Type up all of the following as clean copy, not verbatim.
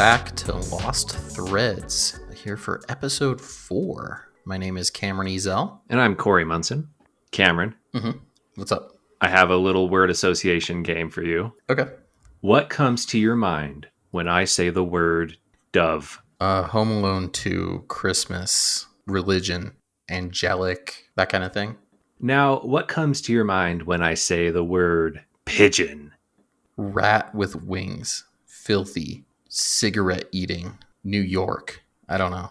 back to Lost Threads, here for episode 4. My name is Cameron Ezel. And I'm Corey Munson. Cameron. What's up? I have a little word association game for you. Okay. What comes to your mind when I say the word dove? Home Alone 2, Christmas, religion, angelic, that kind of thing. Now, what comes to your mind when I say the word pigeon? Rat with wings, filthy, cigarette eating, New York. I don't know.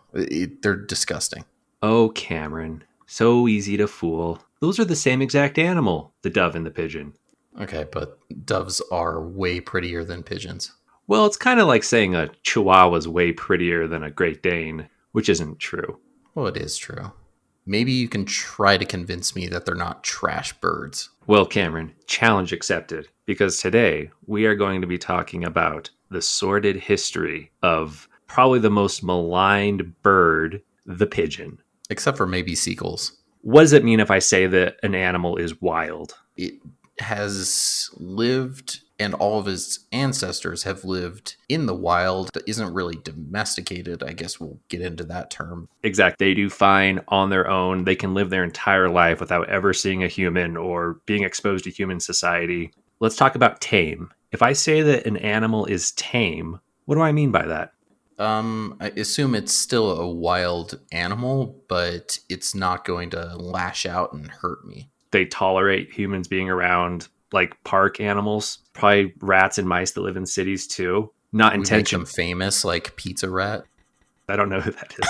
They're disgusting. Oh, Cameron, so easy to fool. Those are the same exact animal, the dove and the pigeon. Okay, but doves are way prettier than pigeons. Well, it's kind of like saying a Chihuahua's way prettier than a Great Dane, which isn't true. Well, it is true. Maybe you can try to convince me that they're not trash birds. Well, Cameron, challenge accepted, because today we are going to be talking about the sordid history of probably the most maligned bird, the pigeon. Except for maybe seagulls. What does it mean if I say that an animal is wild? It has lived, and all of its ancestors have lived in the wild, but isn't really domesticated. I guess we'll get into that term. Exactly. They do fine on their own. They can live their entire life without ever seeing a human or being exposed to human society. Let's talk about tame. If I say that an animal is tame, what do I mean by that? I assume it's still a wild animal, but it's not going to lash out and hurt me. They tolerate humans being around, like park animals, probably rats and mice that live in cities too. Not intentional. Make them famous, like Pizza Rat. I don't know who that is.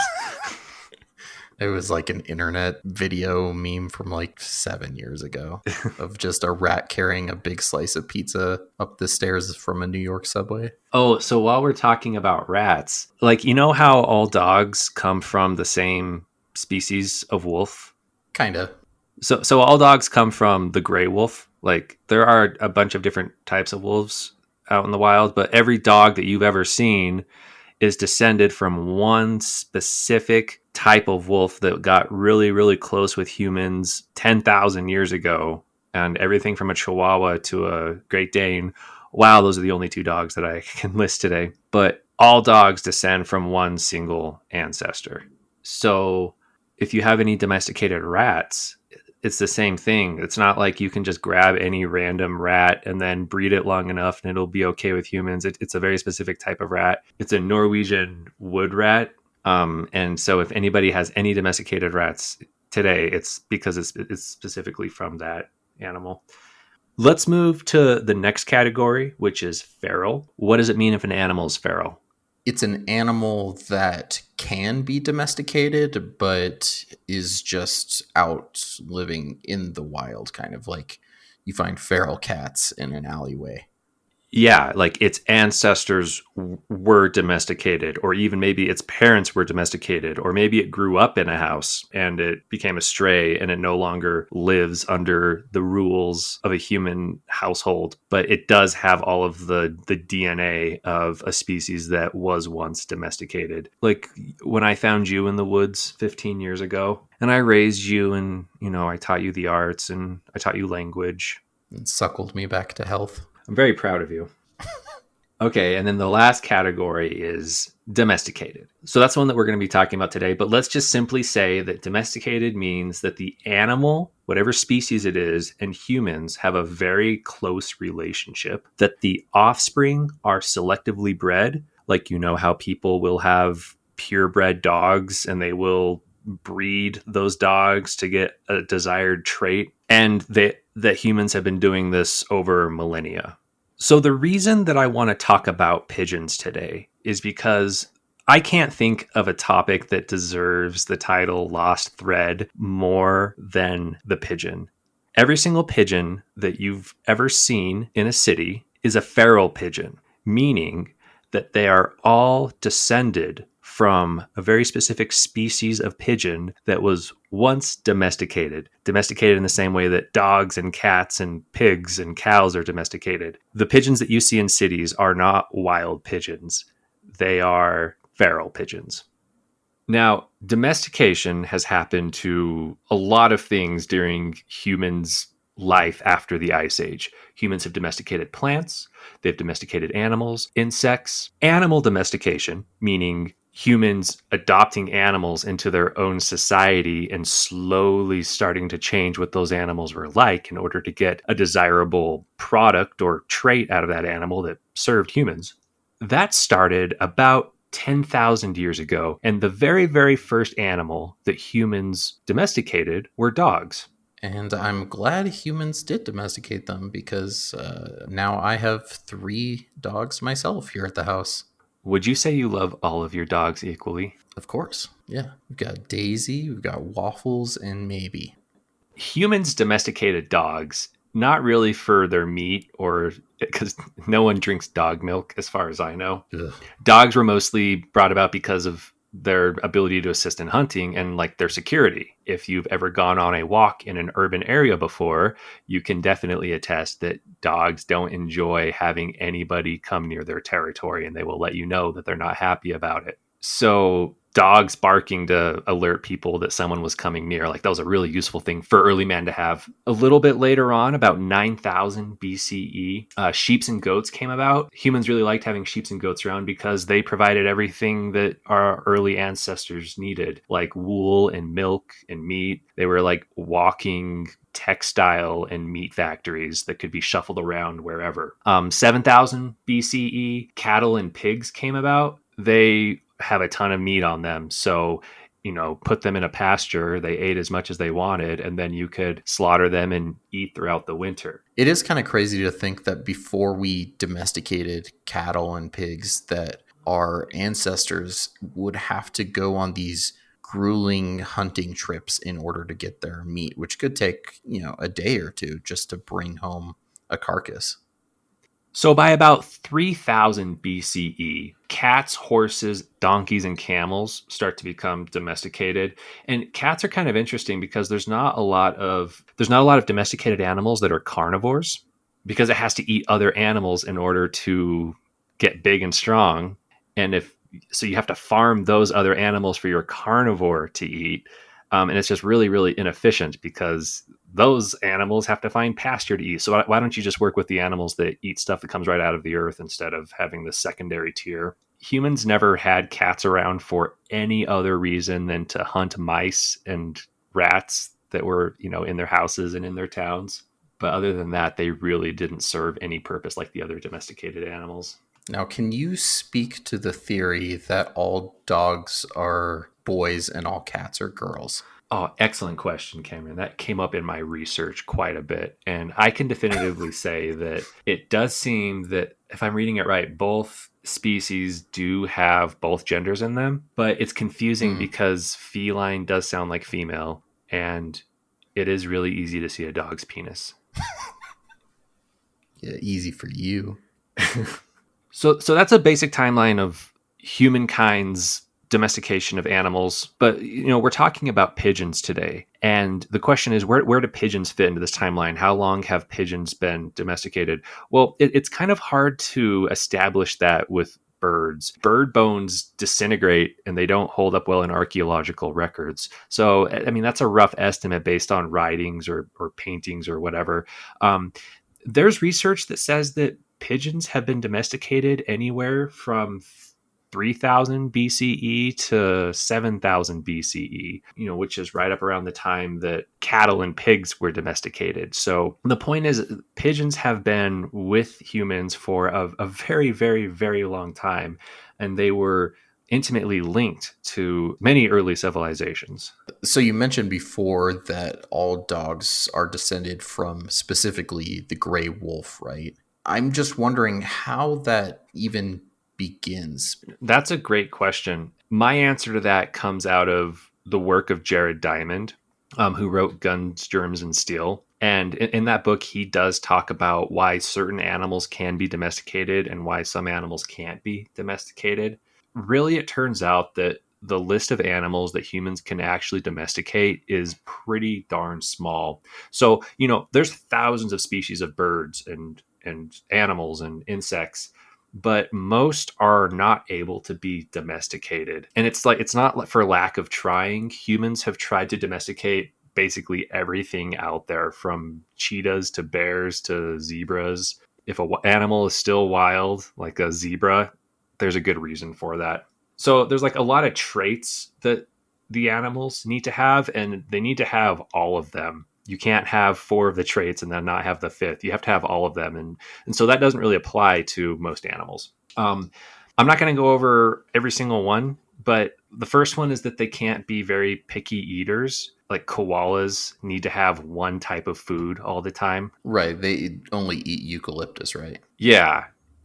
It was like an internet video meme from like 7 years ago of just a rat carrying a big slice of pizza up the stairs from a New York subway. Oh, so while we're talking about rats, like, you know how all dogs come from the same species of wolf? Kinda. So all dogs come from the gray wolf. Like, there are a bunch of different types of wolves out in the wild, but every dog that you've ever seen is descended from one specific type of wolf that got really, really close with humans 10,000 years ago. And everything from a Chihuahua to a Great Dane. Wow, those are the only 2 dogs that I can list today. But all dogs descend from one single ancestor. So if you have any domesticated rats, it's the same thing. It's not like you can just grab any random rat and then breed it long enough and it'll be okay with humans. It's a very specific type of rat. It's a Norwegian wood rat. And so if anybody has any domesticated rats today, it's because it's specifically from that animal. Let's move to the next category, which is feral. What does it mean if an animal is feral? It's an animal that can be domesticated, but is just out living in the wild, kind of like you find feral cats in an alleyway. Yeah, like its ancestors were domesticated, or even maybe its parents were domesticated, or maybe it grew up in a house and it became a stray and it no longer lives under the rules of a human household. But it does have all of the DNA of a species that was once domesticated. Like when I found you in the woods 15 years ago, and I raised you and, I taught you the arts and I taught you language. And suckled me back to health. I'm very proud of you. Okay, and then the last category is domesticated. So that's one that we're going to be talking about today, but let's just simply say that domesticated means that the animal, whatever species it is, and humans have a very close relationship, that the offspring are selectively bred, like how people will have purebred dogs and they will breed those dogs to get a desired trait, and that humans have been doing this over millennia. So the reason that I want to talk about pigeons today is because I can't think of a topic that deserves the title Lost Thread more than the pigeon. Every single pigeon that you've ever seen in a city is a feral pigeon, meaning that they are all descended from a very specific species of pigeon that was once domesticated in the same way that dogs and cats and pigs and cows are domesticated. The pigeons that you see in cities are not wild pigeons. They are feral pigeons. Now, domestication has happened to a lot of things during humans' life after the Ice Age. Humans have domesticated plants, they've domesticated animals, insects. Animal domestication, meaning humans adopting animals into their own society and slowly starting to change what those animals were like in order to get a desirable product or trait out of that animal that served humans. That started about 10,000 years ago, and the very, very first animal that humans domesticated were dogs. And I'm glad humans did domesticate them because now I have 3 dogs myself here at the house. Would you say you love all of your dogs equally? Of course. Yeah. We've got Daisy, we've got Waffles, and Maybe. Humans domesticated dogs, not really for their meat or because no one drinks dog milk, as far as I know. Ugh. Dogs were mostly brought about because of their ability to assist in hunting and like their security. If you've ever gone on a walk in an urban area before, you can definitely attest that dogs don't enjoy having anybody come near their territory, and they will let you know that they're not happy about it. So dogs barking to alert people that someone was coming near, like that was a really useful thing for early man to have. A little bit later on, about 9000 BCE, sheeps and goats came about. Humans really liked having sheeps and goats around because they provided everything that our early ancestors needed, like wool and milk and meat. They were like walking textile and meat factories that could be shuffled around wherever. 7000 BCE, cattle and pigs came about. They have a ton of meat on them. So, put them in a pasture, they ate as much as they wanted, and then you could slaughter them and eat throughout the winter. It is kind of crazy to think that before we domesticated cattle and pigs, that our ancestors would have to go on these grueling hunting trips in order to get their meat, which could take, a day or two just to bring home a carcass. So by about 3000 BCE, cats, horses, donkeys, and camels start to become domesticated. And cats are kind of interesting because there's not a lot of domesticated animals that are carnivores, because it has to eat other animals in order to get big and strong. And you have to farm those other animals for your carnivore to eat. And it's just really, really inefficient because those animals have to find pasture to eat. So why don't you just work with the animals that eat stuff that comes right out of the earth instead of having the secondary tier? Humans never had cats around for any other reason than to hunt mice and rats that were, in their houses and in their towns. But other than that, they really didn't serve any purpose like the other domesticated animals. Now, can you speak to the theory that all dogs are boys and all cats are girls? Oh, excellent question, Cameron. That came up in my research quite a bit. And I can definitively say that it does seem that, if I'm reading it right, both species do have both genders in them. But it's confusing because feline does sound like female, and it is really easy to see a dog's penis. Yeah, easy for you. So that's a basic timeline of humankind's domestication of animals. But, we're talking about pigeons today. And the question is, where do pigeons fit into this timeline? How long have pigeons been domesticated? Well, it's kind of hard to establish that with birds. Bird bones disintegrate and they don't hold up well in archaeological records. So, that's a rough estimate based on writings or paintings or whatever. There's research that says that pigeons have been domesticated anywhere from 3000 BCE to 7000 BCE, which is right up around the time that cattle and pigs were domesticated. So the point is, pigeons have been with humans for a very, very, very long time, and they were intimately linked to many early civilizations. So you mentioned before that all dogs are descended from specifically the gray wolf, right? I'm just wondering how that even begins. That's a great question. My answer to that comes out of the work of Jared Diamond, who wrote Guns, Germs, and Steel. And in that book, he does talk about why certain animals can be domesticated and why some animals can't be domesticated. Really, it turns out that the list of animals that humans can actually domesticate is pretty darn small. So, there's thousands of species of birds and animals and insects, but most are not able to be domesticated. And it's not for lack of trying. Humans have tried to domesticate basically everything out there, from cheetahs to bears to zebras. If an animal is still wild, like a zebra, there's a good reason for that. So there's like a lot of traits that the animals need to have, and they need to have all of them. You can't have four of the traits and then not have the fifth. You have to have all of them, and so that doesn't really apply to most animals. I'm not going to go over every single one, but the first one is that they can't be very picky eaters. Like koalas need to have one type of food all the time. Right. They only eat eucalyptus, right? Yeah.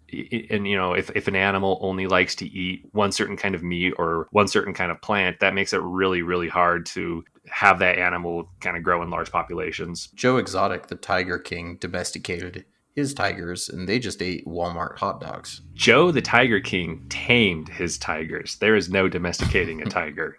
And if an animal only likes to eat one certain kind of meat or one certain kind of plant, that makes it really, really hard to have that animal kind of grow in large populations. Joe Exotic, the Tiger King, domesticated his tigers, and they just ate Walmart hot dogs. Joe the Tiger King tamed his tigers. There is no domesticating a tiger.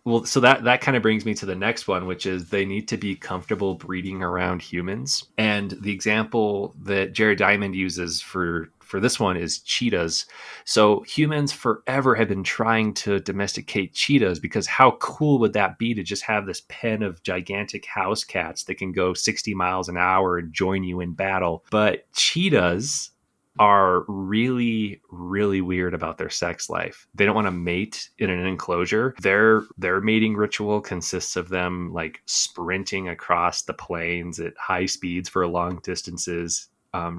Well, so that kind of brings me to the next one, which is they need to be comfortable breeding around humans. And the example that Jared Diamond uses for this one is cheetahs. So humans forever have been trying to domesticate cheetahs, because how cool would that be to just have this pen of gigantic house cats that can go 60 miles an hour and join you in battle? But cheetahs are really, really weird about their sex life. They don't want to mate in an enclosure. Their mating ritual consists of them like sprinting across the plains at high speeds for long distances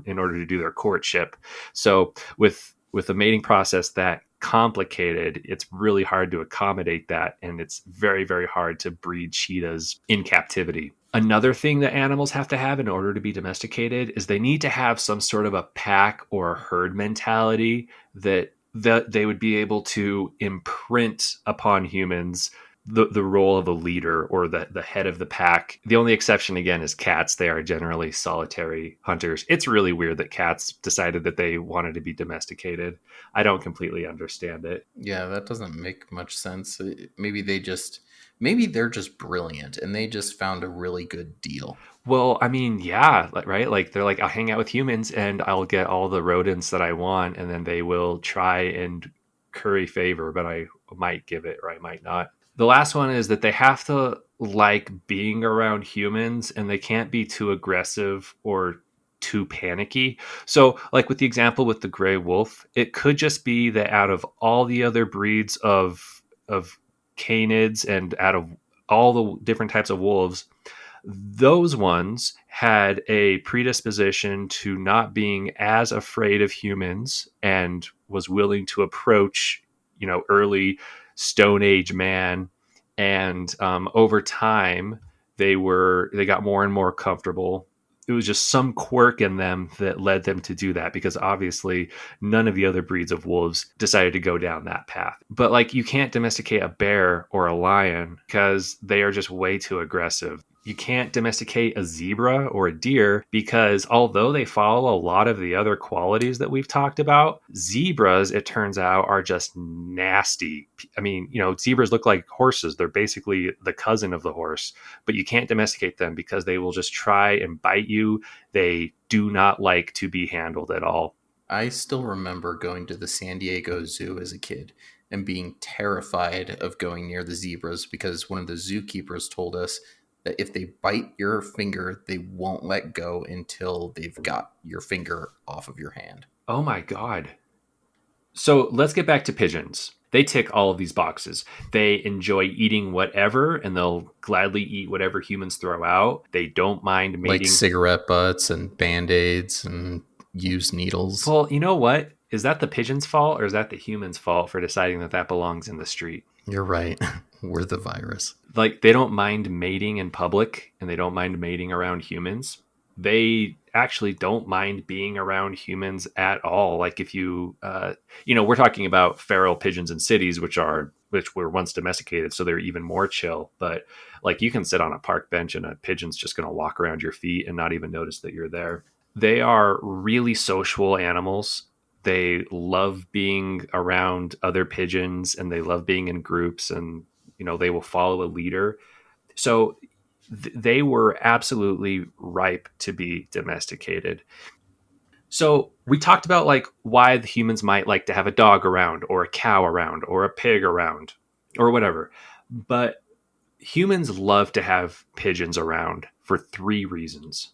in order to do their courtship. So with a mating process that complicated, it's really hard to accommodate that, and it's very, very hard to breed cheetahs in captivity. Another thing that animals have to have in order to be domesticated is they need to have some sort of a pack or a herd mentality that they would be able to imprint upon humans the role of a leader or the head of the pack. The only exception, again, is cats. They are generally solitary hunters. It's really weird that cats decided that they wanted to be domesticated. I don't completely understand it. Yeah, that doesn't make much sense. Maybe they're just brilliant and they just found a really good deal. Well, I mean, yeah, right? Like they're like, I'll hang out with humans and I'll get all the rodents that I want, and then they will try and curry favor, but I might give it or I might not. The last one is that they have to like being around humans, and they can't be too aggressive or too panicky. So, like with the example with the gray wolf, it could just be that out of all the other breeds of canids and out of all the different types of wolves, those ones had a predisposition to not being as afraid of humans and was willing to approach, early Stone Age man. And over time, they got more and more comfortable. It was just some quirk in them that led them to do that, because obviously none of the other breeds of wolves decided to go down that path. But like, you can't domesticate a bear or a lion because they are just way too aggressive. You can't domesticate a zebra or a deer because although they follow a lot of the other qualities that we've talked about, zebras, it turns out, are just nasty. I mean, zebras look like horses. They're basically the cousin of the horse, but you can't domesticate them because they will just try and bite you. They do not like to be handled at all. I still remember going to the San Diego Zoo as a kid and being terrified of going near the zebras because one of the zookeepers told us that if they bite your finger, they won't let go until they've got your finger off of your hand. Oh my God. So let's get back to pigeons. They tick all of these boxes. They enjoy eating whatever, and they'll gladly eat whatever humans throw out. They don't mind mating. Like cigarette butts and Band-Aids and used needles. Well, you know what? Is that the pigeon's fault, or is that the human's fault for deciding that belongs in the street? You're right. We're the virus. Like, they don't mind mating in public, and they don't mind mating around humans. They actually don't mind being around humans at all. Like, if we're talking about feral pigeons in cities, which were once domesticated, so they're even more chill. But like, you can sit on a park bench and a pigeon's just going to walk around your feet and not even notice that you're there. They are really social animals. They love being around other pigeons, and they love being in groups, and they will follow a leader. So they were absolutely ripe to be domesticated. So we talked about like why the humans might like to have a dog around, or a cow around, or a pig around, or whatever. But Humans love to have pigeons around for three reasons.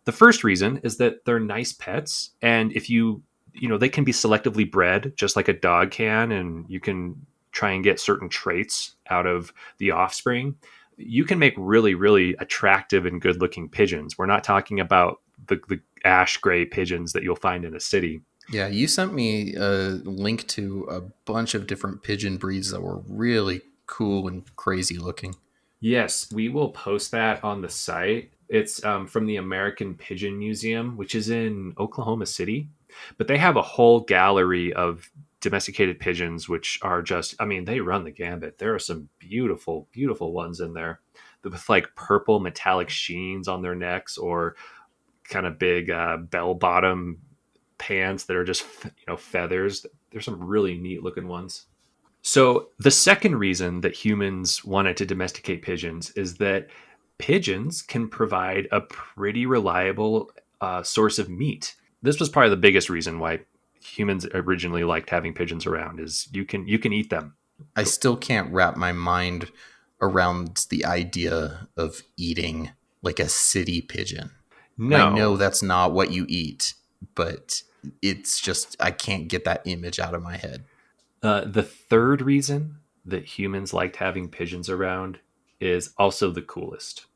The first reason is that they're nice pets, and if they can be selectively bred just like a dog can, and you can try and get certain traits out of the offspring. You can make really, really attractive and good looking pigeons. We're not talking about the ash gray pigeons that you'll find in a city. Yeah, you sent me a link to a bunch of different pigeon breeds that were really cool and crazy looking. Yes, we will post that on the site. It's from the American Pigeon Museum, which is in Oklahoma City. But they have a whole gallery of domesticated pigeons, which are just, I mean, they run the gambit. There are some beautiful, beautiful ones in there with like purple metallic sheens on their necks or kind of big bell bottom pants that are just, feathers. There's some really neat looking ones. So, the second reason that humans wanted to domesticate pigeons is that pigeons can provide a pretty reliable source of meat. This was probably the biggest reason why humans originally liked having pigeons around is you can eat them. I still can't wrap my mind around the idea of eating like a city pigeon. And I know No, that's not what you eat, but it's just, I can't get that image out of my head. the third reason that humans liked having pigeons around is also the coolest.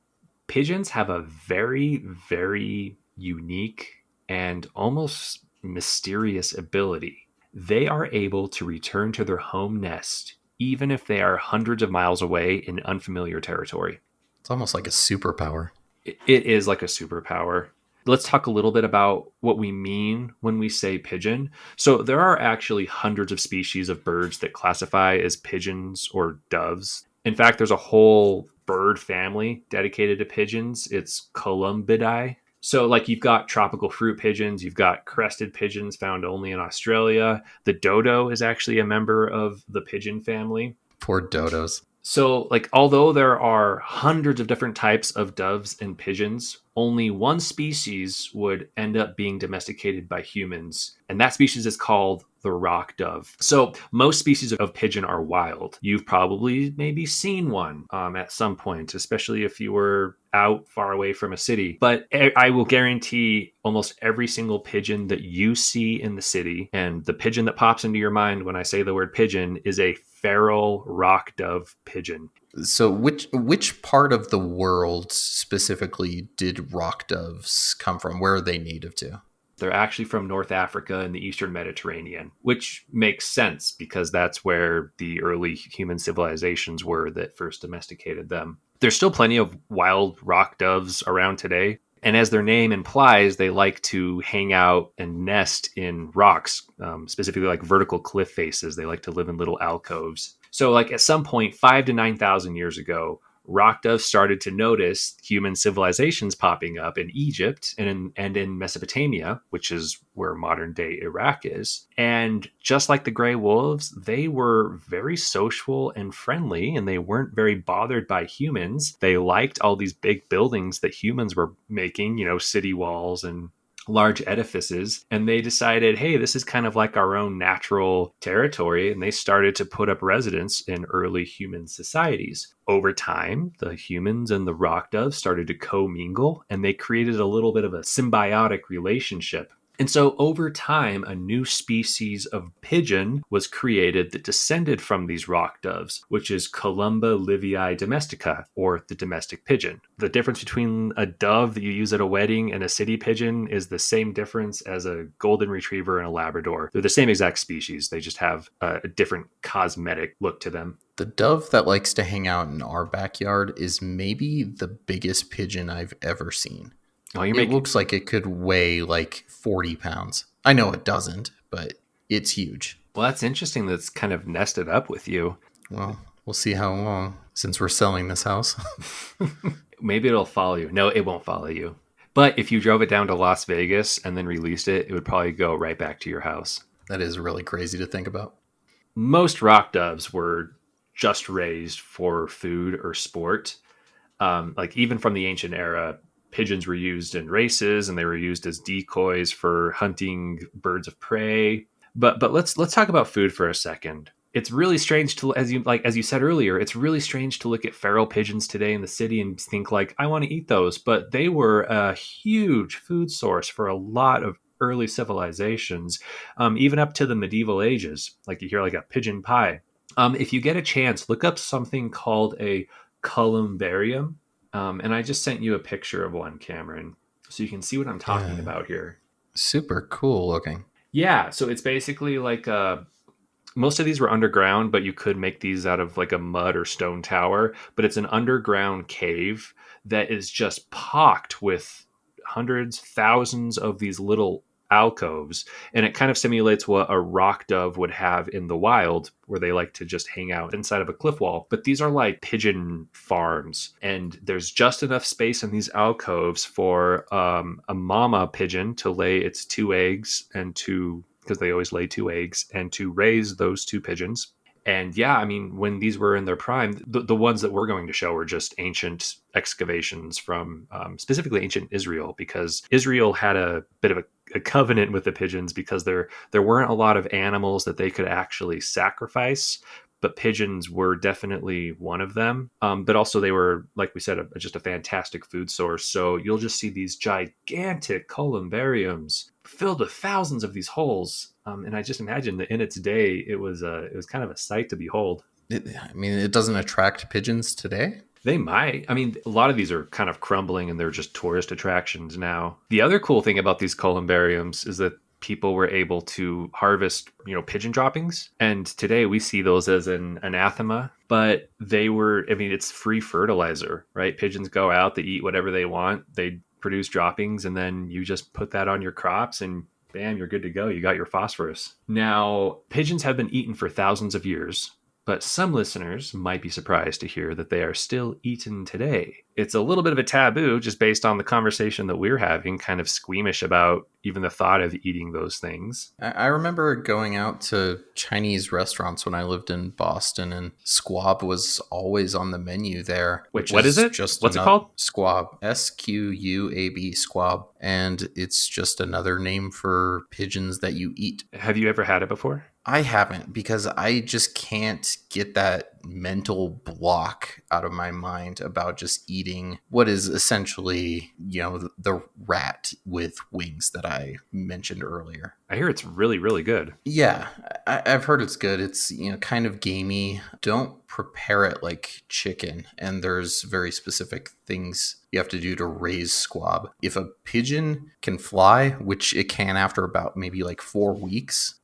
Pigeons have a very, very unique and almost mysterious ability. They are able to return to their home nest even if they are hundreds of miles away in unfamiliar territory. It's almost like a superpower. It is like a superpower. Let's talk a little bit about what we mean when we say pigeon. So, there are actually hundreds of species of birds that classify as pigeons or doves. In fact, there's a whole bird family dedicated to pigeons. It's Columbidae. So, like, you've got tropical fruit pigeons, you've got crested pigeons found only in Australia. The dodo is actually a member of the pigeon family. Poor dodos. So, like, although there are hundreds of different types of doves and pigeons, only one species would end up being domesticated by humans, and that species is called the rock dove. So, most species of pigeon are wild. You've probably maybe seen one at some point, especially if you were out far away from a city. But I will guarantee almost every single pigeon that you see in the city, and the pigeon that pops into your mind when I say the word pigeon, is a feral rock dove pigeon. So which part of the world specifically did rock doves come from? Where are they native to? They're actually from North Africa and the Eastern Mediterranean, which makes sense because that's where the early human civilizations were that first domesticated them. There's still plenty of wild rock doves around today. And as their name implies, they like to hang out and nest in rocks, specifically like vertical cliff faces. They like to live in little alcoves. So, like at some point, 5 to 9,000 years ago, rock doves started to notice human civilizations popping up in Egypt and in Mesopotamia, which is where modern day Iraq is. And just like the gray wolves, they were very social and friendly, and they weren't very bothered by humans. They liked all these big buildings that humans were making, city walls and large edifices, and they decided, hey, this is kind of like our own natural territory, and they started to put up residence in early human societies. Over time, the humans and the rock doves started to commingle, and they created a little bit of a symbiotic relationship. And so over time, a new species of pigeon was created that descended from these rock doves, which is Columba livii domestica, or the domestic pigeon. The difference between a dove that you use at a wedding and a city pigeon is the same difference as a golden retriever and a Labrador. They're the same exact species. They just have a different cosmetic look to them. The dove that likes to hang out in our backyard is maybe the biggest pigeon I've ever seen. Oh, It looks like it could weigh like 40 pounds. I know it doesn't, but it's huge. Well, that's interesting that's kind of nested up with you. Well, we'll see how long since we're selling this house. Maybe it'll follow you. No, it won't follow you. But if you drove it down to Las Vegas and then released it, it would probably go right back to your house. That is really crazy to think about. Most rock doves were just raised for food or sport. Like even from the ancient era, pigeons were used in races and they were used as decoys for hunting birds of prey. But let's talk about food for a second. It's really strange to, as you said earlier, it's really strange to look at feral pigeons today in the city and think like, I want to eat those. But they were a huge food source for a lot of early civilizations, even up to the medieval ages. Like you hear like a pigeon pie. If you get a chance, look up something called a columbarium. And I just sent you a picture of one, Cameron, so you can see what I'm talking Yeah. about here. Super cool looking. Yeah, so it's basically like most of these were underground, but you could make these out of like a mud or stone tower. But it's an underground cave that is just pocked with hundreds, thousands of these little alcoves. And it kind of simulates what a rock dove would have in the wild, where they like to just hang out inside of a cliff wall. But these are like pigeon farms. And there's just enough space in these alcoves for a mama pigeon to lay its 2 eggs and to because they always lay 2 eggs, and to raise those 2 pigeons. And yeah, I mean, when these were in their prime, the ones that we're going to show are just ancient excavations from specifically ancient Israel, because Israel had a bit of a covenant with the pigeons because there weren't a lot of animals that they could actually sacrifice. But pigeons were definitely one of them. But also they were, like we said, just a fantastic food source. So you'll just see these gigantic columbariums filled with thousands of these holes. And I just imagine that in its day, it was kind of a sight to behold. I mean, it doesn't attract pigeons today. They might. I mean, a lot of these are kind of crumbling and they're just tourist attractions now. The other cool thing about these columbariums is that people were able to harvest, pigeon droppings. And today we see those as an anathema, but it's free fertilizer, right? Pigeons go out, they eat whatever they want, they produce droppings, and then you just put that on your crops and bam, you're good to go. You got your phosphorus. Now, pigeons have been eaten for thousands of years, but some listeners might be surprised to hear that they are still eaten today. It's a little bit of a taboo just based on the conversation that we're having, kind of squeamish about even the thought of eating those things. I remember going out to Chinese restaurants when I lived in Boston, and squab was always on the menu there. Wait, what is it? What's it called? Squab. Squab. Squab. And it's just another name for pigeons that you eat. Have you ever had it before? I haven't, because I just can't get that mental block out of my mind about just eating what is essentially, the rat with wings that I mentioned earlier. I hear it's really, really good. Yeah, I've heard it's good. It's, kind of gamey. Don't prepare it like chicken. And there's very specific things you have to do to raise squab. If a pigeon can fly, which it can after about maybe like 4 weeks,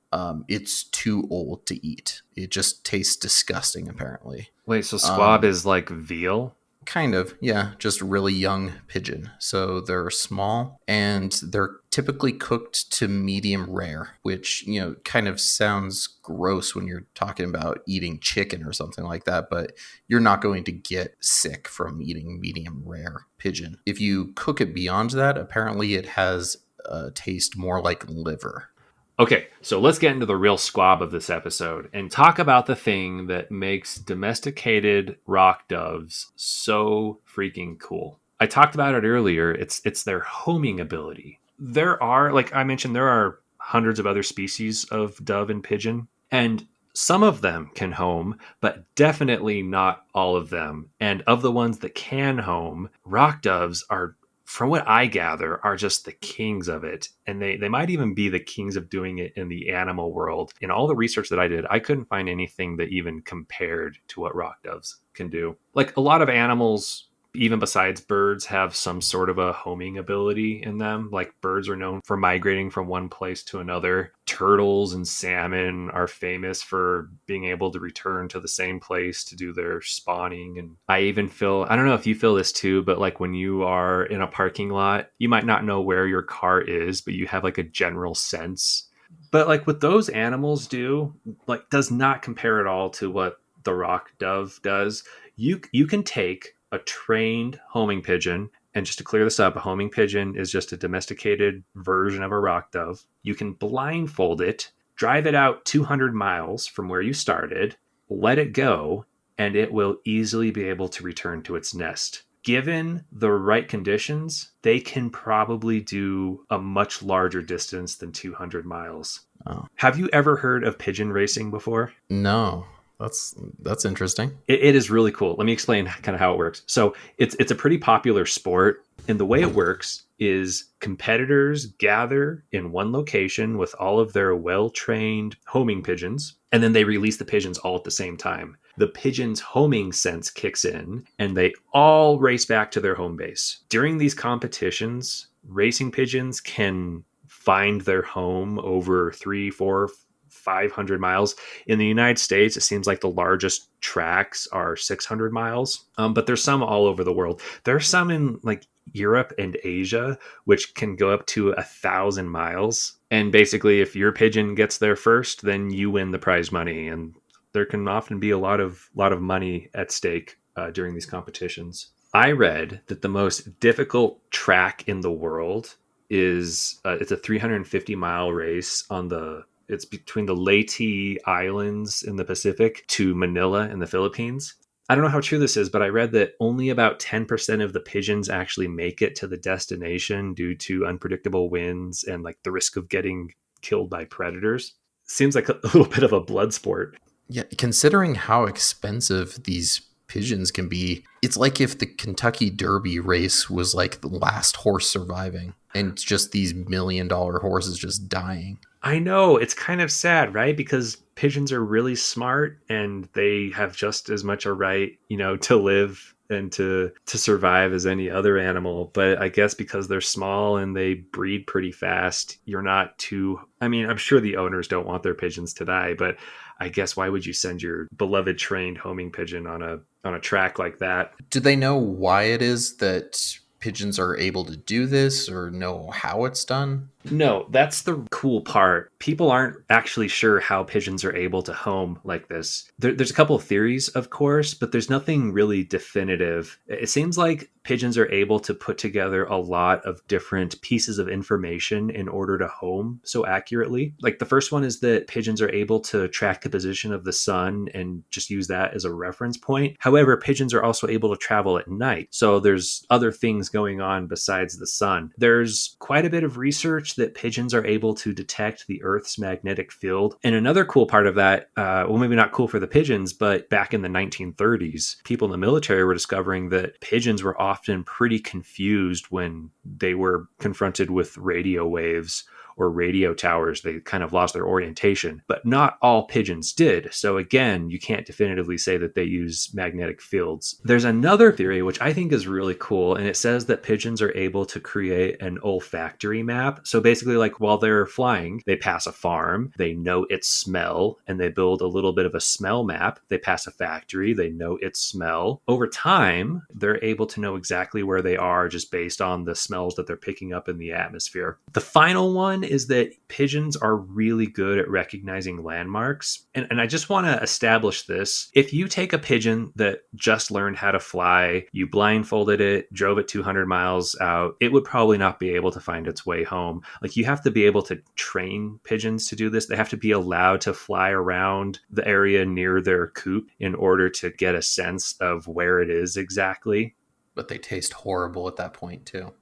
it's too old to eat. It just tastes disgusting, apparently. Wait, so squab is like veal? Kind of, yeah, just really young pigeon. So they're small and they're typically cooked to medium rare, which, kind of sounds gross when you're talking about eating chicken or something like that, but you're not going to get sick from eating medium rare pigeon. If you cook it beyond that, apparently it has a taste more like liver. Okay, so let's get into the real squab of this episode and talk about the thing that makes domesticated rock doves so freaking cool. I talked about it earlier. It's their homing ability. There are, like I mentioned, there are hundreds of other species of dove and pigeon, and some of them can home, but definitely not all of them. And of the ones that can home, rock doves are, from what I gather, are just the kings of it. And they might even be the kings of doing it in the animal world. In all the research that I did, I couldn't find anything that even compared to what rock doves can do. Like a lot of animals, even besides birds, have some sort of a homing ability in them. Like birds are known for migrating from one place to another. Turtles and salmon are famous for being able to return to the same place to do their spawning. And I don't know if you feel this too, but like when you are in a parking lot, you might not know where your car is, but you have like a general sense. But like what those animals do, like does not compare at all to what the rock dove does. You can take a trained homing pigeon, and just to clear this up, a homing pigeon is just a domesticated version of a rock dove. You can blindfold it, drive it out 200 miles from where you started, let it go, and it will easily be able to return to its nest. Given the right conditions, they can probably do a much larger distance than 200 miles. Oh, Have you ever heard of pigeon racing before? no. That's interesting. It is really cool. Let me explain kind of how it works. So it's a pretty popular sport, and the way it works is competitors gather in one location with all of their well-trained homing pigeons, and then they release the pigeons all at the same time. The pigeons' homing sense kicks in, and they all race back to their home base. During these competitions, racing pigeons can find their home over 3, 4, 500 miles. In the United States, it seems like the largest tracks are 600 miles, but there's some all over the world. There's some in like Europe and Asia, which can go up to 1,000 miles. And basically, if your pigeon gets there first, then you win the prize money. And there can often be a lot of money at stake during these competitions. I read that the most difficult track in the world is it's a 350-mile race on the it's between the Leyte Islands in the Pacific to Manila in the Philippines. I don't know how true this is, but I read that only about 10% of the pigeons actually make it to the destination due to unpredictable winds and like the risk of getting killed by predators. Seems like a little bit of a blood sport. Yeah, considering how expensive these pigeons can be, it's like if the Kentucky Derby race was like the last horse surviving and just these $1 million horses just dying. I know it's kind of sad, right? Because pigeons are really smart and they have just as much a right, to live and to survive as any other animal. But I guess because they're small and they breed pretty fast, you're not too. I mean, I'm sure the owners don't want their pigeons to die, but I guess why would you send your beloved trained homing pigeon on a track like that? Do they know why it is that pigeons are able to do this or know how it's done? No, that's the cool part. People aren't actually sure how pigeons are able to home like this. There's a couple of theories, of course, but there's nothing really definitive. It seems like pigeons are able to put together a lot of different pieces of information in order to home so accurately. Like the first one is that pigeons are able to track the position of the sun and just use that as a reference point. However, pigeons are also able to travel at night. So there's other things going on besides the sun. There's quite a bit of research that pigeons are able to detect the Earth's magnetic field. And another cool part of that, well, maybe not cool for the pigeons, but back in the 1930s, people in the military were discovering that pigeons were often pretty confused when they were confronted with radio waves or radio towers. They kind of lost their orientation, but not all pigeons did. So again, you can't definitively say that they use magnetic fields. There's another theory, which I think is really cool, and it says that pigeons are able to create an olfactory map. So basically, like while they're flying, they pass a farm, they know its smell, and they build a little bit of a smell map. They pass a factory, they know its smell. Over time, they're able to know exactly where they are just based on the smells that they're picking up in the atmosphere. The final one is that pigeons are really good at recognizing landmarks. And I just want to establish this. If you take a pigeon that just learned how to fly, you blindfolded it, drove it 200 miles out, it would probably not be able to find its way home. Like you have to be able to train pigeons to do this. They have to be allowed to fly around the area near their coop in order to get a sense of where it is exactly. But they taste horrible at that point, too.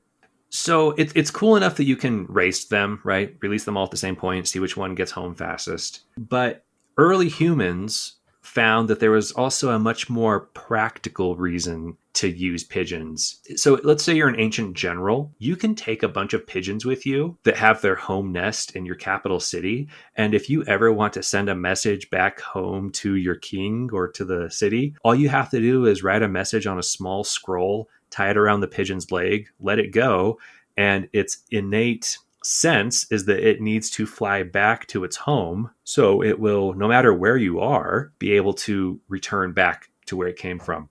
So it's cool enough that you can race them, right? Release them all at the same point, see which one gets home fastest. But early humans found that there was also a much more practical reason to use pigeons. So let's say you're an ancient general. You can take a bunch of pigeons with you that have their home nest in your capital city. And if you ever want to send a message back home to your king or to the city, all you have to do is write a message on a small scroll, tie it around the pigeon's leg, let it go, and its innate sense is that it needs to fly back to its home. So it will, no matter where you are, be able to return back to where it came from.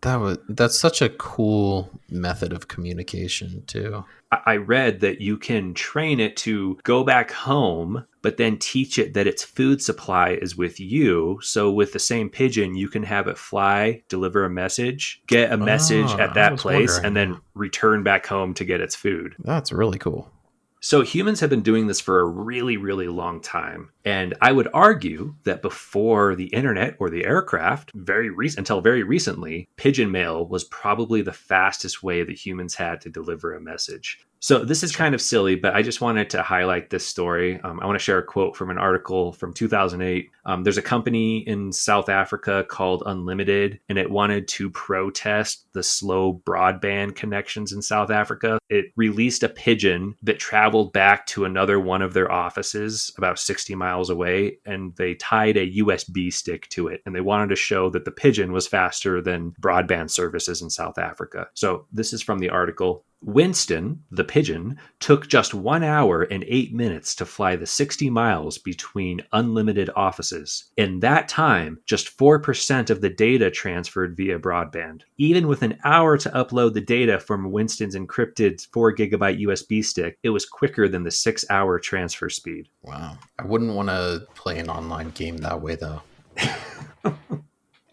That's such a cool method of communication, too. I read that you can train it to go back home, but then teach it that its food supply is with you. So with the same pigeon, you can have it fly, deliver a message, get a message at that place, and then return back home to get its food. That's really cool. So humans have been doing this for a really, really long time. And I would argue that before the internet or the aircraft, until very recently, pigeon mail was probably the fastest way that humans had to deliver a message. So this is Sure. kind of silly, but I just wanted to highlight this story. I want to share a quote from an article from 2008. There's a company in South Africa called Unlimited, and it wanted to protest the slow broadband connections in South Africa. It released a pigeon that traveled back to another one of their offices about 60 miles away, and they tied a USB stick to it. And they wanted to show that the pigeon was faster than broadband services in South Africa. So this is from the article. Winston, the pigeon, took just 1 hour and 8 minutes to fly the 60 miles between unlimited offices. In that time, just 4% of the data transferred via broadband. Even with an hour to upload the data from Winston's encrypted 4 gigabyte USB stick, it was quicker than the 6 hour transfer speed. Wow. I wouldn't want to play an online game that way, though.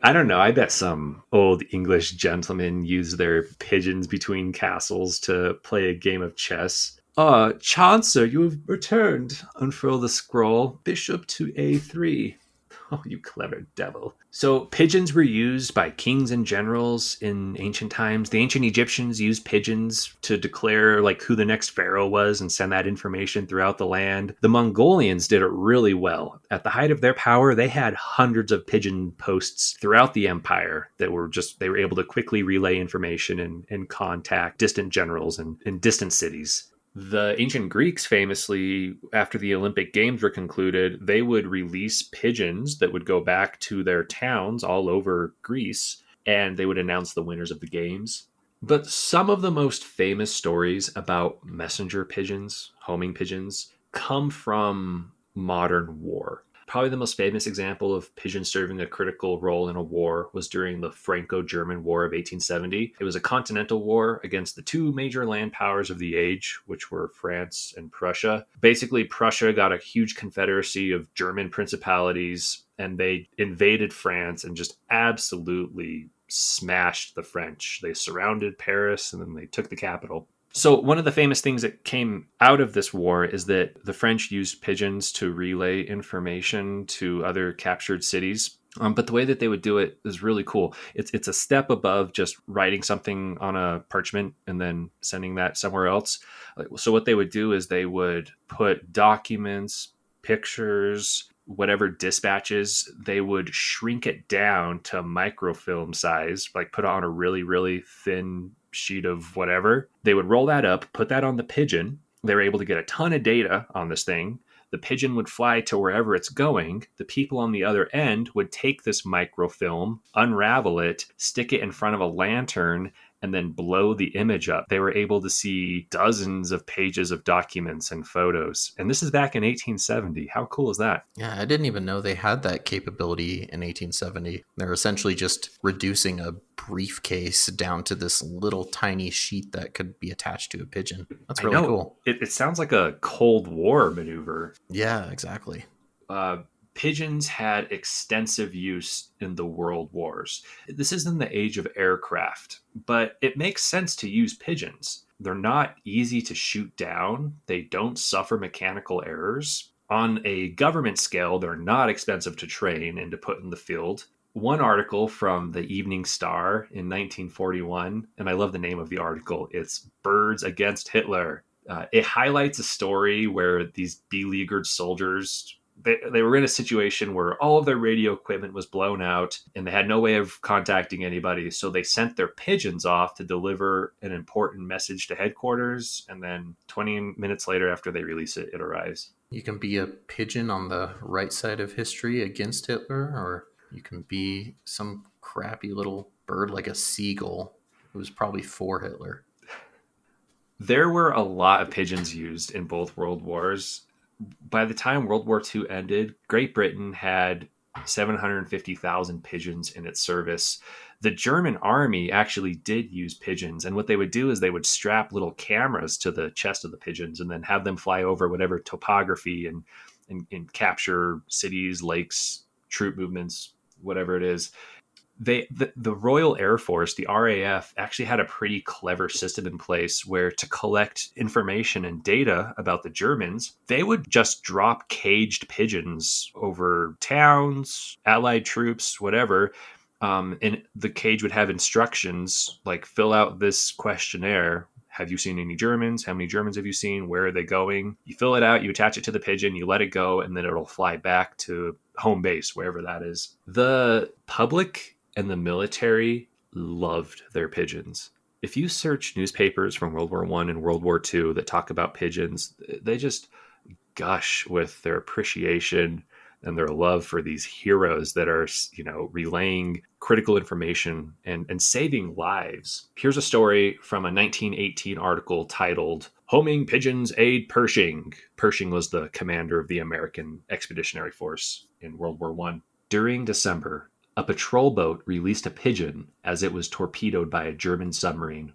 I don't know. I bet some old English gentlemen use their pigeons between castles to play a game of chess. Chancer, you have returned. Unfurl the scroll. Bishop to A3. Oh, you clever devil. So pigeons were used by kings and generals in ancient times. The ancient Egyptians used pigeons to declare like who the next pharaoh was and send that information throughout the land. The Mongolians did it really well. At the height of their power, they had hundreds of pigeon posts throughout the empire that were they were able to quickly relay information and contact distant generals and distant cities. The ancient Greeks famously, after the Olympic Games were concluded, they would release pigeons that would go back to their towns all over Greece, and they would announce the winners of the games. But some of the most famous stories about messenger pigeons, homing pigeons, come from modern war. Probably the most famous example of pigeons serving a critical role in a war was during the Franco-German War of 1870. It was a continental war against the two major land powers of the age, which were France and Prussia. Basically, Prussia got a huge confederacy of German principalities, and they invaded France and just absolutely smashed the French. They surrounded Paris, and then they took the capital. So one of the famous things that came out of this war is that the French used pigeons to relay information to other captured cities. But the way that they would do it is really cool. It's a step above just writing something on a parchment and then sending that somewhere else. So what they would do is they would put documents, pictures, whatever dispatches, they would shrink it down to microfilm size, like put it on a really, really thin sheet of whatever. They would roll that up, put that on the pigeon. They were able to get a ton of data on this thing. The pigeon would fly to wherever it's going. The people on the other end would take this microfilm, unravel it, stick it in front of a lantern, and then blow the image up. They were able to see dozens of pages of documents and photos. And this is back in 1870. How cool is that? Yeah, I didn't even know they had that capability in 1870. They're essentially just reducing a briefcase down to this little tiny sheet that could be attached to a pigeon. That's I really know. cool. It sounds like a Cold War maneuver. Yeah, exactly. Pigeons had extensive use in the world wars. This isn't the age of aircraft, but it makes sense to use pigeons. They're not easy to shoot down, they don't suffer mechanical errors. On a government scale, they're not expensive to train and to put in the field. One article from the Evening Star in 1941, and I love the name of the article, it's Birds Against Hitler. It highlights a story where these beleaguered soldiers they were in a situation where all of their radio equipment was blown out and they had no way of contacting anybody. So they sent their pigeons off to deliver an important message to headquarters. And then 20 minutes later, after they release it, it arrives. You can be a pigeon on the right side of history against Hitler, or you can be some crappy little bird like a seagull who's probably for Hitler. There were a lot of pigeons used in both world wars. By the time World War II ended, Great Britain had 750,000 pigeons in its service. The German army actually did use pigeons. And what they would do is they would strap little cameras to the chest of the pigeons and then have them fly over whatever topography and capture cities, lakes, troop movements, whatever it is. The Royal Air Force, the RAF, actually had a pretty clever system in place where to collect information and data about the Germans, they would just drop caged pigeons over towns, allied troops, whatever. And the cage would have instructions like fill out this questionnaire have you seen any Germans? How many Germans have you seen? Where are they going? You fill it out, you attach it to the pigeon, you let it go, and then it'll fly back to home base, wherever that is. The public and the military loved their pigeons. If you search newspapers from World War I and World War II that talk about pigeons, they just gush with their appreciation and their love for these heroes that are, relaying critical information and saving lives. Here's a story from a 1918 article titled Homing Pigeons Aid Pershing. Pershing was the commander of the American Expeditionary Force in World War I. During December, a patrol boat released a pigeon as it was torpedoed by a German submarine.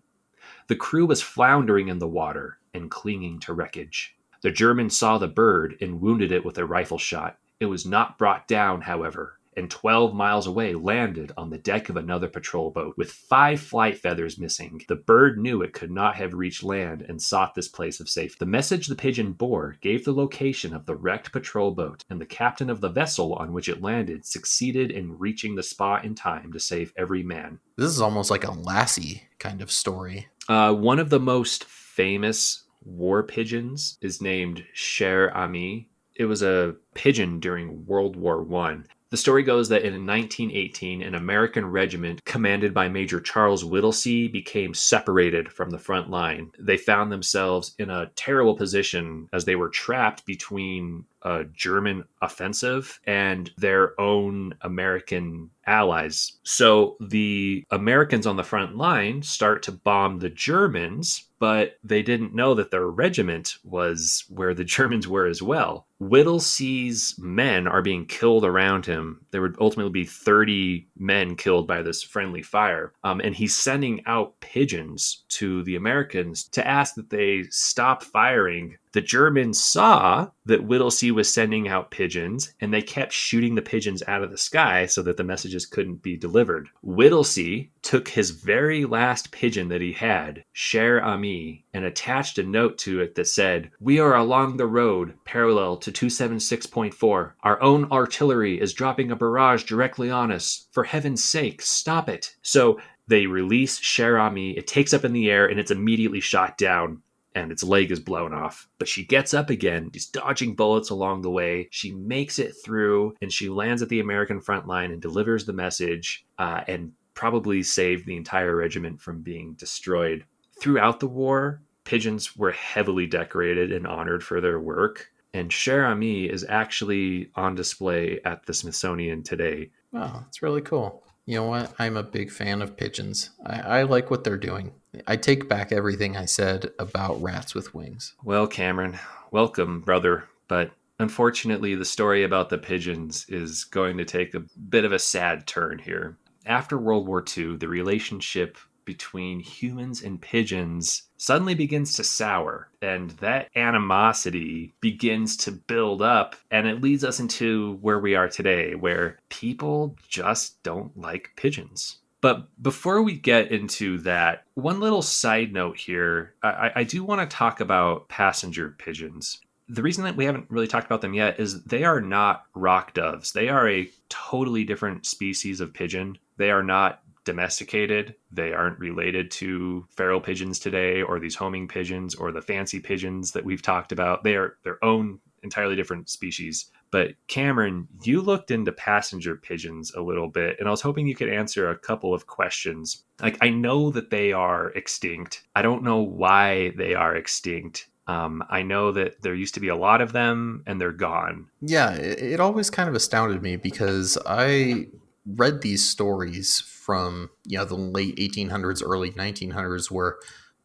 The crew was floundering in the water and clinging to wreckage. The Germans saw the bird and wounded it with a rifle shot. It was not brought down, however, and 12 miles away landed on the deck of another patrol boat with 5 flight feathers missing. The bird knew it could not have reached land and sought this place of safety. The message the pigeon bore gave the location of the wrecked patrol boat, and the captain of the vessel on which it landed succeeded in reaching the spot in time to save every man. This is almost like a Lassie kind of story. One of the most famous war pigeons is named Cher Ami. It was a pigeon during World War I. The story goes that in 1918, an American regiment commanded by Major Charles Whittlesey became separated from the front line. They found themselves in a terrible position as they were trapped between a German offensive and their own American allies. So the Americans on the front line start to bomb the Germans, but they didn't know that their regiment was where the Germans were as well. Whittlesey's men are being killed around him. There would ultimately be 30 men killed by this friendly fire. And he's sending out pigeons to the Americans to ask that they stop firing. The Germans saw that Whittlesey was sending out pigeons, and they kept shooting the pigeons out of the sky so that the messages couldn't be delivered. Whittlesey took his very last pigeon that he had, Cher Ami, and attached a note to it that said, "We are along the road parallel to 276.4. Our own artillery is dropping a barrage directly on us. For heaven's sake, stop it." So they release Cher Ami. It takes up in the air, and it's immediately shot down, and its leg is blown off. But she gets up again. She's dodging bullets along the way. She makes it through, and she lands at the American front line and delivers the message, and probably saved the entire regiment from being destroyed. Throughout the war, pigeons were heavily decorated and honored for their work, and Cher Ami is actually on display at the Smithsonian today. Wow, that's really cool. You know what? I'm a big fan of pigeons. I like what they're doing. I take back everything I said about rats with wings. Well, Cameron, welcome, brother. But unfortunately, the story about the pigeons is going to take a bit of a sad turn here. After World War II, the relationship between humans and pigeons suddenly begins to sour, and that animosity begins to build up, and it leads us into where we are today, where people just don't like pigeons. But before we get into that, one little side note here, I do want to talk about passenger pigeons. The reason that we haven't really talked about them yet is they are not rock doves. They are a totally different species of pigeon. They are not domesticated. They aren't related to feral pigeons today, or these homing pigeons, or the fancy pigeons that we've talked about. They are their own entirely different species. But Cameron, you looked into passenger pigeons a little bit, and I was hoping you could answer a couple of questions. Like, I know that they are extinct. I don't know why they are extinct. I know that there used to be a lot of them, and they're gone. Yeah, it always kind of astounded me because I read these stories from the late 1800s, early 1900s, where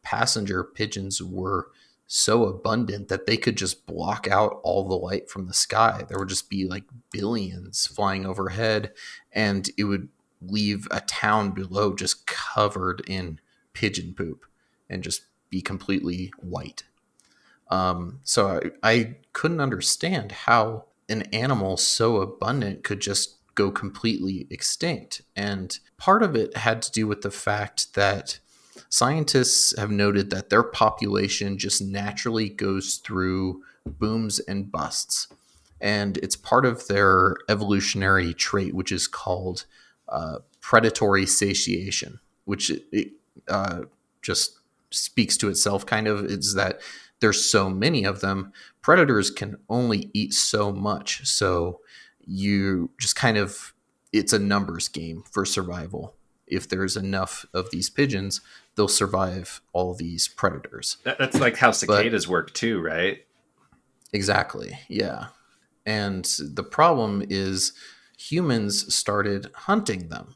passenger pigeons were so abundant that they could just block out all the light from the sky. There would just be like billions flying overhead, and it would leave a town below just covered in pigeon poop and just be completely white. So I couldn't understand how an animal so abundant could just go completely extinct. And part of it had to do with the fact that scientists have noted that their population just naturally goes through booms and busts. And it's part of their evolutionary trait, which is called predatory satiation, which just speaks to itself kind of, is that there's so many of them. Predators can only eat so much. So you just kind of, it's a numbers game for survival. If there's enough of these pigeons, they'll survive all these predators. That's like how But cicadas work too, right? exactly, yeah. And the problem is humans started hunting them.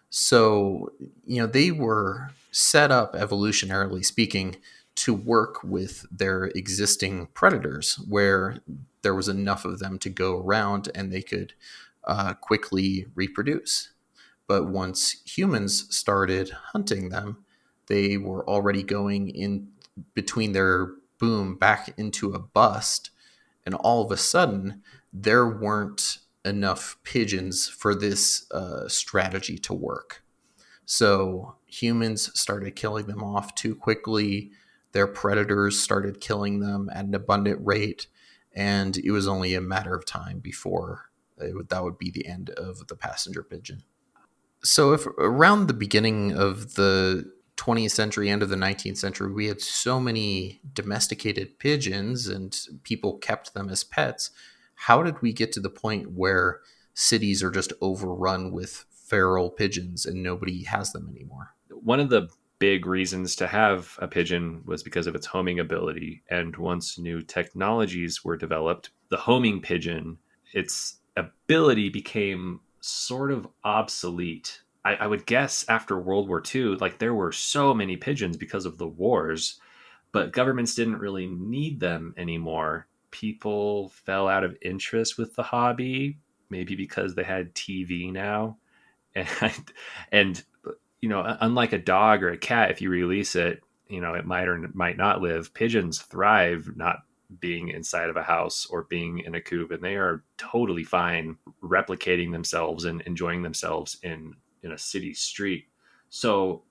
So, they were set up, evolutionarily speaking, to work with their existing predators, where there was enough of them to go around and they could quickly reproduce. But once humans started hunting them, they were already going in between their boom back into a bust. And all of a sudden, there weren't enough pigeons for this strategy to work. So humans started killing them off too quickly. Their predators started killing them at an abundant rate. And it was only a matter of time before that would be the end of the passenger pigeon. So, if around the beginning of the 20th century, end of the 19th century, we had so many domesticated pigeons and people kept them as pets, how did we get to the point where cities are just overrun with feral pigeons and nobody has them anymore? One of the big reasons to have a pigeon was because of its homing ability. And once new technologies were developed, the homing pigeon, its ability became sort of obsolete. I would guess after World War II, like there were so many pigeons because of the wars, but governments didn't really need them anymore. People fell out of interest with the hobby, maybe because they had TV now. And, and unlike a dog or a cat, if you release it, it might or might not live. Pigeons thrive not being inside of a house or being in a coop, and they are totally fine replicating themselves and enjoying themselves in a city street. So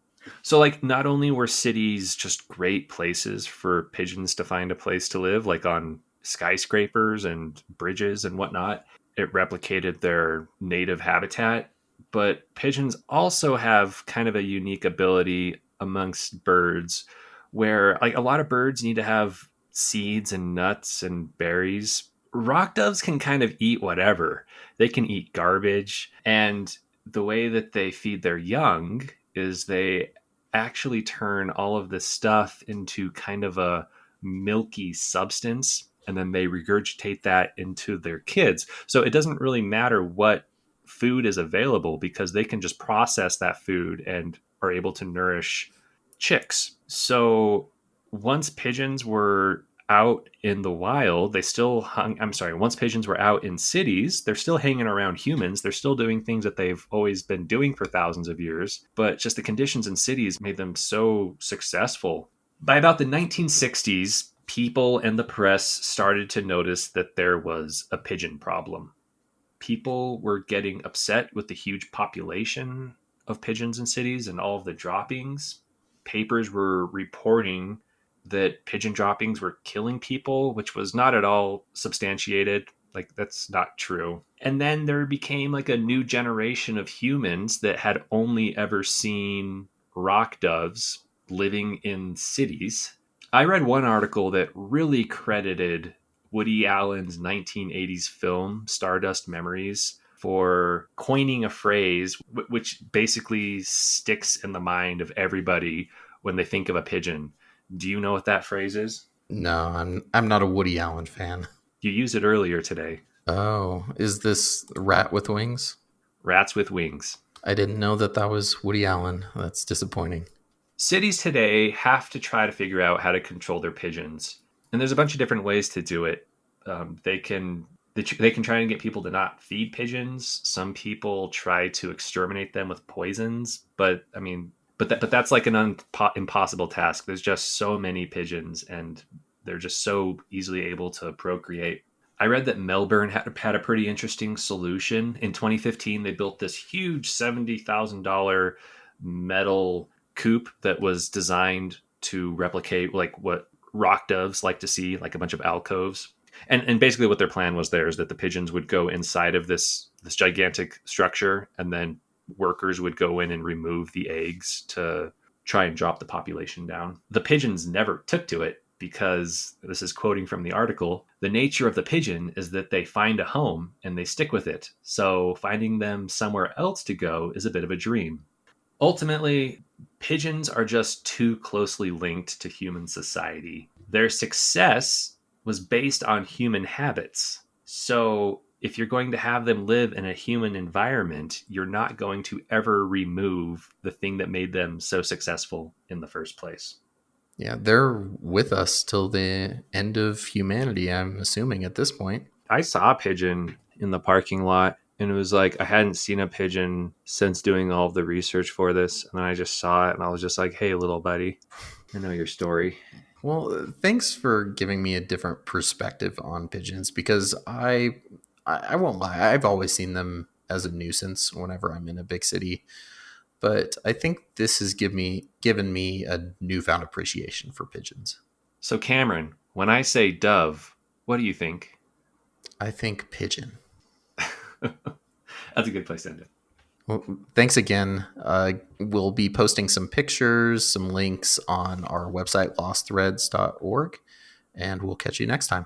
like not only were cities just great places for pigeons to find a place to live, like on skyscrapers and bridges and whatnot, it replicated their native habitat, but pigeons also have kind of a unique ability amongst birds where like a lot of birds need to have seeds and nuts and berries. Rock doves can kind of eat whatever. They can eat garbage. And the way that they feed their young is they actually turn all of this stuff into kind of a milky substance, and then they regurgitate that into their kids. So it doesn't really matter what food is available because they can just process that food and are able to nourish chicks. So once pigeons were out in the wild, they still once pigeons were out in cities, they're still hanging around humans. They're still doing things that they've always been doing for thousands of years, but just the conditions in cities made them so successful. By about the 1960s, people and the press started to notice that there was a pigeon problem. People were getting upset with the huge population of pigeons in cities and all of the droppings. Papers were reporting that pigeon droppings were killing people, which was not at all substantiated. Like, that's not true. And then there became like a new generation of humans that had only ever seen rock doves living in cities. I read one article that really credited Woody Allen's 1980s film, Stardust Memories, for coining a phrase which basically sticks in the mind of everybody when they think of a pigeon. Do you know what that phrase is? No, I'm not a Woody Allen fan. You used it earlier today. Oh, is this Rat with Wings? Rats with wings. I didn't know that was Woody Allen. That's disappointing. Cities today have to try to figure out how to control their pigeons, and there's a bunch of different ways to do it. They can try and get people to not feed pigeons. Some people try to exterminate them with poisons, but I mean, but that's like an impossible task. There's just so many pigeons, and they're just so easily able to procreate. I read that Melbourne had a pretty interesting solution. In 2015, they built this huge $70,000 metal coop that was designed to replicate like what rock doves like to see, like a bunch of alcoves. And basically what their plan was there is that the pigeons would go inside of this gigantic structure, and then workers would go in and remove the eggs to try and drop the population down. The pigeons never took to it because, this is quoting from the article, the nature of the pigeon is that they find a home and they stick with it. So finding them somewhere else to go is a bit of a dream. Ultimately, pigeons are just too closely linked to human society. Their success was based on human habits. So if you're going to have them live in a human environment, you're not going to ever remove the thing that made them so successful in the first place. Yeah, they're with us till the end of humanity, I'm assuming, at this point. I saw a pigeon in the parking lot, and it was like I hadn't seen a pigeon since doing all of the research for this. And then I just saw it, and I was just like, hey, little buddy, I know your story. Well, thanks for giving me a different perspective on pigeons, because I won't lie, I've always seen them as a nuisance whenever I'm in a big city. But I think this has given me a newfound appreciation for pigeons. So, Cameron, when I say dove, what do you think? I think pigeon. That's a good place to end it. Well, thanks again. We'll be posting some pictures, some links on our website, lostthreads.org, and we'll catch you next time.